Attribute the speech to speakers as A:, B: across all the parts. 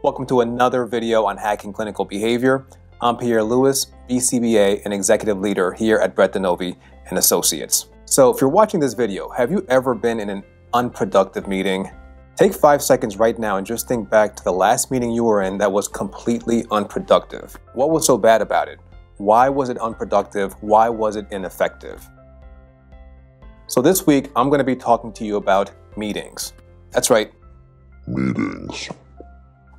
A: Welcome to another video on hacking clinical behavior. I'm Pierre Louis, BCBA and Executive Leader here at Brett DiNovi Associates. So if you're watching this video, have you ever been in an unproductive meeting? Take 5 seconds right now and just think back to the last meeting you were in that was completely unproductive. What was so bad about it? Why was it unproductive? Why was it ineffective? So this week, I'm going to be talking to you about meetings. That's right.
B: Meetings.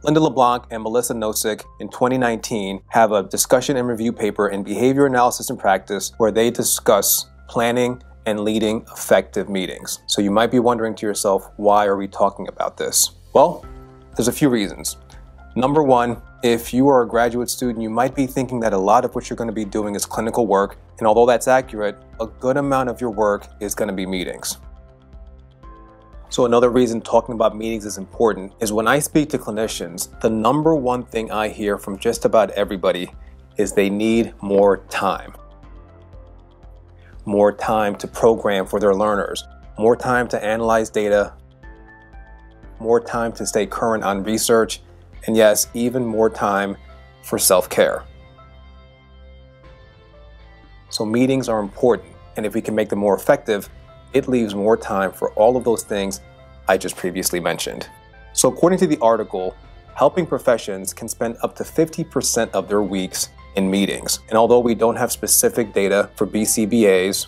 A: Linda LeBlanc and Melissa Nosik in 2019 have a discussion and review paper in Behavior Analysis and Practice where they discuss planning and leading effective meetings. So you might be wondering to yourself, why are we talking about this? Well, there's a few reasons. Number one, if you are a graduate student, you might be thinking that a lot of what you're going to be doing is clinical work, and although that's accurate, a good amount of your work is going to be meetings. So another reason talking about meetings is important is when I speak to clinicians, the number one thing I hear from just about everybody is they need more time. More time to program for their learners, more time to analyze data, more time to stay current on research, and yes, even more time for self-care. So meetings are important, and if we can make them more effective, it leaves more time for all of those things I just previously mentioned. So according to the article, helping professions can spend up to 50% of their weeks in meetings. And although we don't have specific data for BCBAs,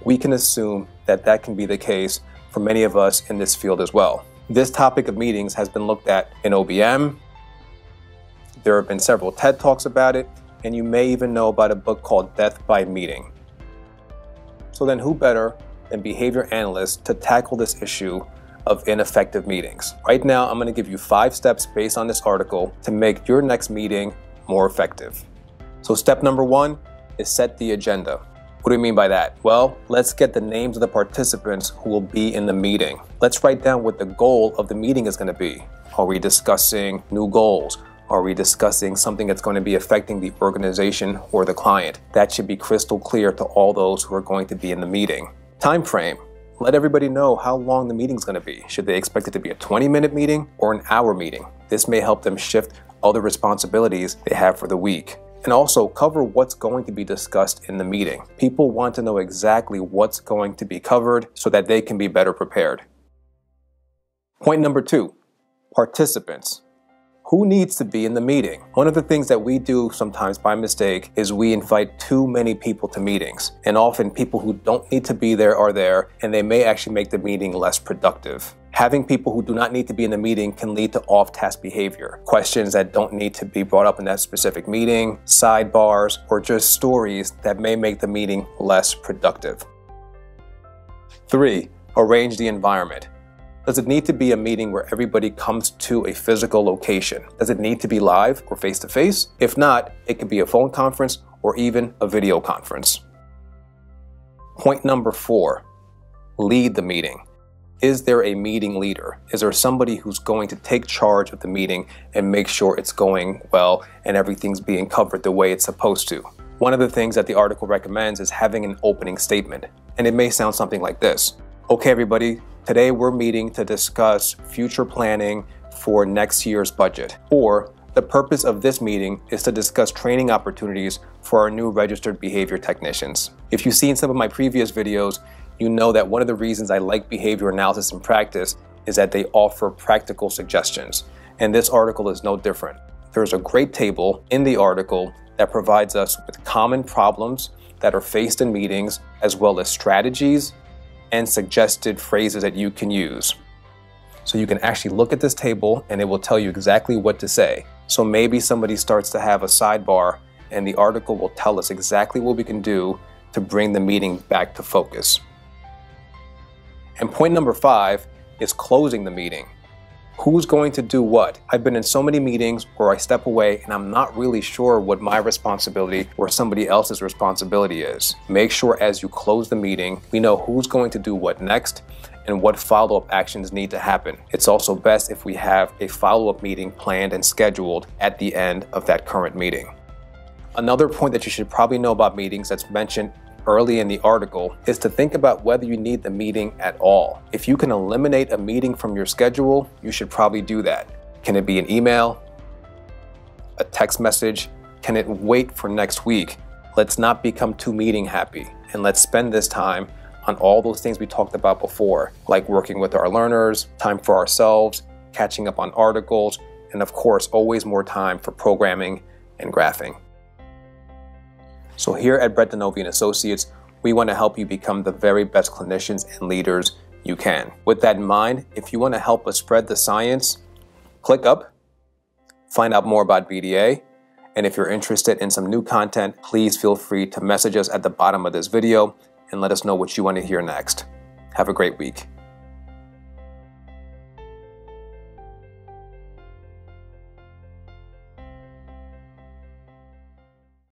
A: we can assume that that can be the case for many of us in this field as well. This topic of meetings has been looked at in OBM. There have been several TED Talks about it, and you may even know about a book called Death by Meeting. So then who better than behavior analysts to tackle this issue of ineffective meetings? Right now, I'm going to give you 5 steps based on this article to make your next meeting more effective. So step number 1 is set the agenda. What do we mean by that? Well, let's get the names of the participants who will be in the meeting. Let's write down what the goal of the meeting is going to be. Are we discussing new goals? Are we discussing something that's going to be affecting the organization or the client? That should be crystal clear to all those who are going to be in the meeting. Time frame. Let everybody know how long the meeting is going to be. Should they expect it to be a 20-minute meeting or an hour meeting? This may help them shift other responsibilities they have for the week. And also cover what's going to be discussed in the meeting. People want to know exactly what's going to be covered so that they can be better prepared. Point number 2, participants. Who needs to be in the meeting? One of the things that we do sometimes by mistake is we invite too many people to meetings. And often people who don't need to be there are there, and they may actually make the meeting less productive. Having people who do not need to be in the meeting can lead to off-task behavior, questions that don't need to be brought up in that specific meeting, sidebars, or just stories that may make the meeting less productive. 3, arrange the environment. Does it need to be a meeting where everybody comes to a physical location? Does it need to be live or face-to-face? If not, it could be a phone conference or even a video conference. Point number 4, lead the meeting. Is there a meeting leader? Is there somebody who's going to take charge of the meeting and make sure it's going well and everything's being covered the way it's supposed to? One of the things that the article recommends is having an opening statement. And it may sound something like this. Okay, everybody, today we're meeting to discuss future planning for next year's budget. Or the purpose of this meeting is to discuss training opportunities for our new registered behavior technicians. If you've seen some of my previous videos, you know that one of the reasons I like behavior analysis in practice is that they offer practical suggestions. And this article is no different. There's a great table in the article that provides us with common problems that are faced in meetings, as well as strategies and suggested phrases that you can use. So you can actually look at this table and it will tell you exactly what to say. So maybe somebody starts to have a sidebar and the article will tell us exactly what we can do to bring the meeting back to focus. And point number 5 is closing the meeting. Who's going to do what? I've been in so many meetings where I step away and I'm not really sure what my responsibility or somebody else's responsibility is. Make sure as you close the meeting, we know who's going to do what next and what follow-up actions need to happen. It's also best if we have a follow-up meeting planned and scheduled at the end of that current meeting. Another point that you should probably know about meetings that's mentioned early in the article is to think about whether you need the meeting at all. If you can eliminate a meeting from your schedule, you should probably do that. Can it be an email? A text message? Can it wait for next week? Let's not become too meeting happy, and let's spend this time on all those things we talked about before, like working with our learners, time for ourselves, catching up on articles, and of course, always more time for programming and graphing. So here at Brett DiNovi Associates, we want to help you become the very best clinicians and leaders you can. With that in mind, if you want to help us spread the science, click up, find out more about BDA, and if you're interested in some new content, please feel free to message us at the bottom of this video and let us know what you want to hear next. Have a great week.